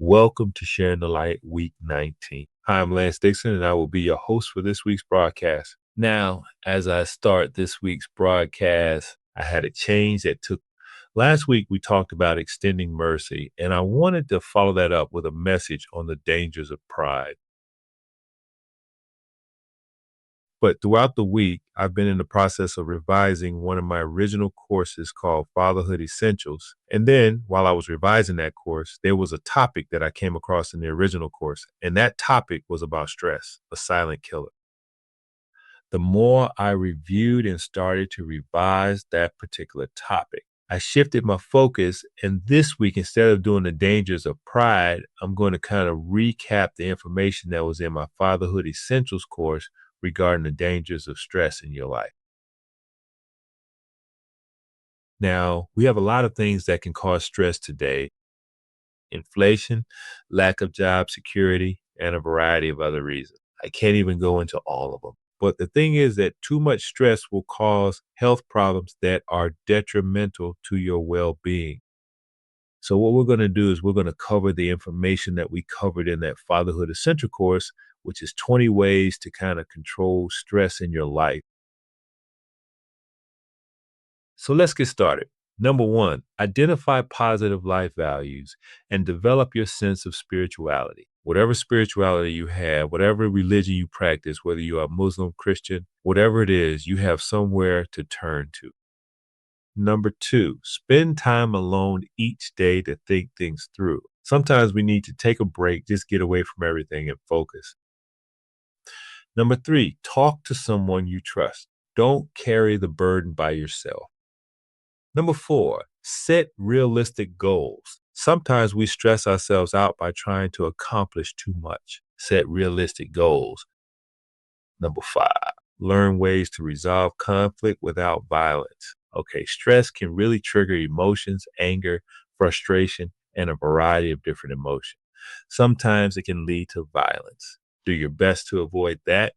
Welcome to Sharing the Light Week 19. Hi, I'm Lance Dixon, and I will be your host for this week's broadcast. Now, as I start this week's broadcast, I had a change that took last week. We talked about extending mercy, and I wanted to follow that up with a message on the dangers of pride. But throughout the week, I've been in the process of revising one of my original courses called Fatherhood Essentials. And then while I was revising that course, there was a topic that I came across in the original course. And that topic was about stress, a silent killer. The more I reviewed and started to revise that particular topic, I shifted my focus. And this week, instead of doing the dangers of pride, I'm going to kind of recap the information that was in my Fatherhood Essentials course regarding the dangers of stress in your life. Now, we have a lot of things that can cause stress today: inflation, lack of job security, and a variety of other reasons. I can't even go into all of them. But the thing is that too much stress will cause health problems that are detrimental to your well being. So, what we're going to do is we're going to cover the information that we covered in that Fatherhood Essential course, which is 20 ways to kind of control stress in your life. So let's get started. Number one, identify positive life values and develop your sense of spirituality. Whatever spirituality you have, whatever religion you practice, whether you are Muslim, Christian, whatever it is, you have somewhere to turn to. Number two, spend time alone each day to think things through. Sometimes we need to take a break, just get away from everything and focus. Number three, talk to someone you trust. Don't carry the burden by yourself. Number four, set realistic goals. Sometimes we stress ourselves out by trying to accomplish too much. Set realistic goals. Number five, learn ways to resolve conflict without violence. Okay, stress can really trigger emotions, anger, frustration, and a variety of different emotions. Sometimes it can lead to violence. Do your best to avoid that.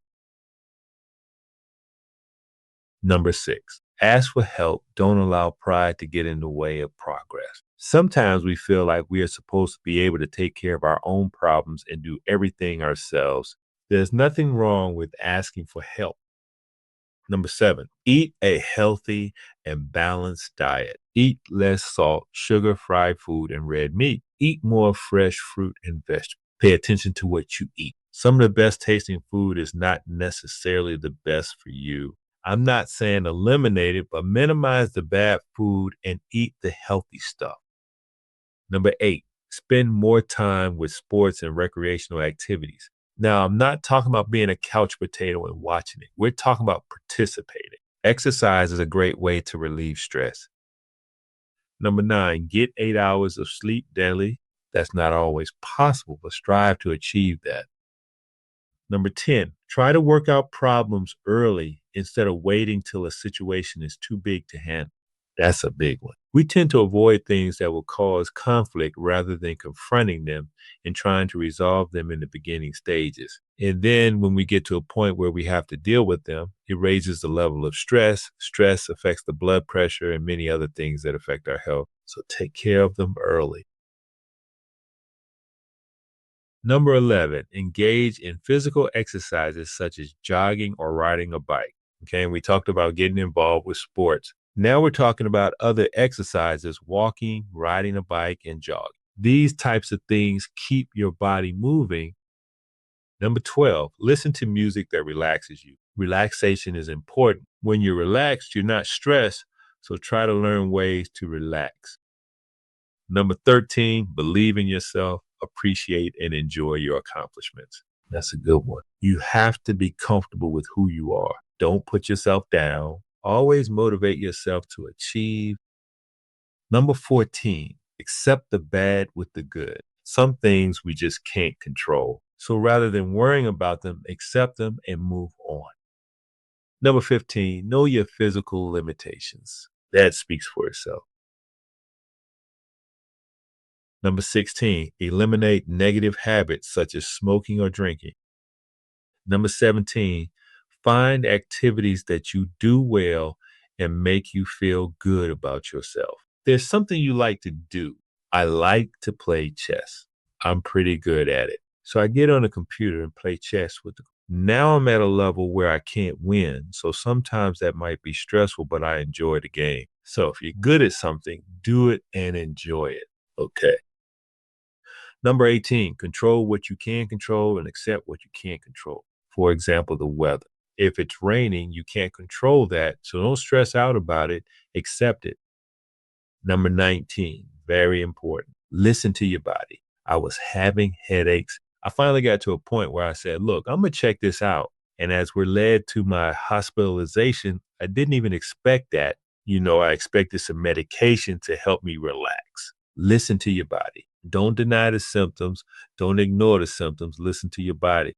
Number six, ask for help. Don't allow pride to get in the way of progress. Sometimes we feel like we are supposed to be able to take care of our own problems and do everything ourselves. There's nothing wrong with asking for help. Number seven, eat a healthy and balanced diet. Eat less salt, sugar, fried food, and red meat. Eat more fresh fruit and vegetables. Pay attention to what you eat. Some of the best tasting food is not necessarily the best for you. I'm not saying eliminate it, but minimize the bad food and eat the healthy stuff. Number eight, spend more time with sports and recreational activities. Now, I'm not talking about being a couch potato and watching it. We're talking about participating. Exercise is a great way to relieve stress. Number nine, get 8 hours of sleep daily. That's not always possible, but strive to achieve that. Number 10, try to work out problems early instead of waiting till a situation is too big to handle. That's a big one. We tend to avoid things that will cause conflict rather than confronting them and trying to resolve them in the beginning stages. And then when we get to a point where we have to deal with them, it raises the level of stress. Stress affects the blood pressure and many other things that affect our health. So take care of them early. Number 11, engage in physical exercises such as jogging or riding a bike. Okay, and we talked about getting involved with sports. Now we're talking about other exercises: walking, riding a bike, and jogging. These types of things keep your body moving. Number 12, listen to music that relaxes you. Relaxation is important. When you're relaxed, you're not stressed, so try to learn ways to relax. Number 13, believe in yourself, appreciate and enjoy your accomplishments. That's a good one. You have to be comfortable with who you are. Don't put yourself down. Always motivate yourself to achieve. Number 14, accept the bad with the good. Some things we just can't control. So rather than worrying about them, accept them and move on. Number 15, know your physical limitations. That speaks for itself. Number 16, eliminate negative habits such as smoking or drinking. Number 17, find activities that you do well and make you feel good about yourself. There's something you like to do. I like to play chess. I'm pretty good at it. So I get on the computer and play chess with the now I'm at a level where I can't win. So sometimes that might be stressful, but I enjoy the game. So if you're good at something, do it and enjoy it. Okay. Number 18, control what you can control and accept what you can't control. For example, the weather. If it's raining, you can't control that. So don't stress out about it. Accept it. Number 19, very important. Listen to your body. I was having headaches. I finally got to a point where I said, look, I'm going to check this out. And as we're led to my hospitalization, I didn't even expect that. I expected some medication to help me relax. Listen to your body. Don't deny the symptoms. Don't ignore the symptoms. Listen to your body.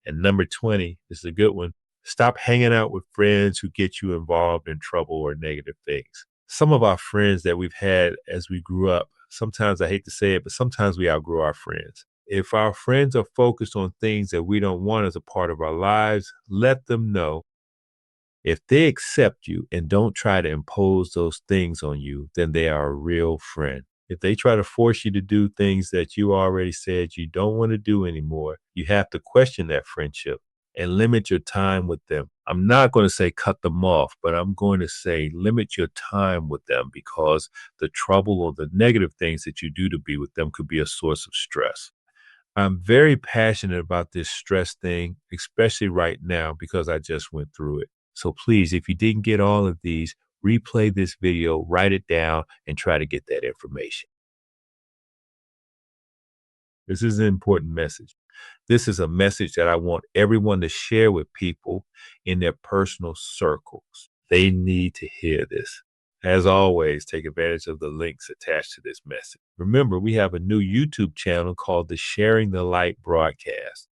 And number 20, this is a good one. Stop hanging out with friends who get you involved in trouble or negative things. Some of our friends that we've had as we grew up, sometimes I hate to say it, but sometimes we outgrow our friends. If our friends are focused on things that we don't want as a part of our lives, let them know. If they accept you and don't try to impose those things on you, then they are a real friend. If they try to force you to do things that you already said you don't want to do anymore, you have to question that friendship and limit your time with them. I'm not going to say cut them off, but I'm going to say limit your time with them because the trouble or the negative things that you do to be with them could be a source of stress. I'm very passionate about this stress thing, especially right now because I just went through it. So please, if you didn't get all of these, replay this video, write it down, and try to get that information. This is an important message. This is a message that I want everyone to share with people in their personal circles. They need to hear this. As always, take advantage of the links attached to this message. Remember, we have a new YouTube channel called the Sharing the Light broadcast.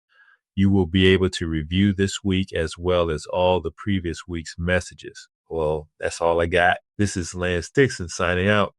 You will be able to review this week as well as all the previous week's messages. Well, that's all I got. This is Lance Dixon signing out.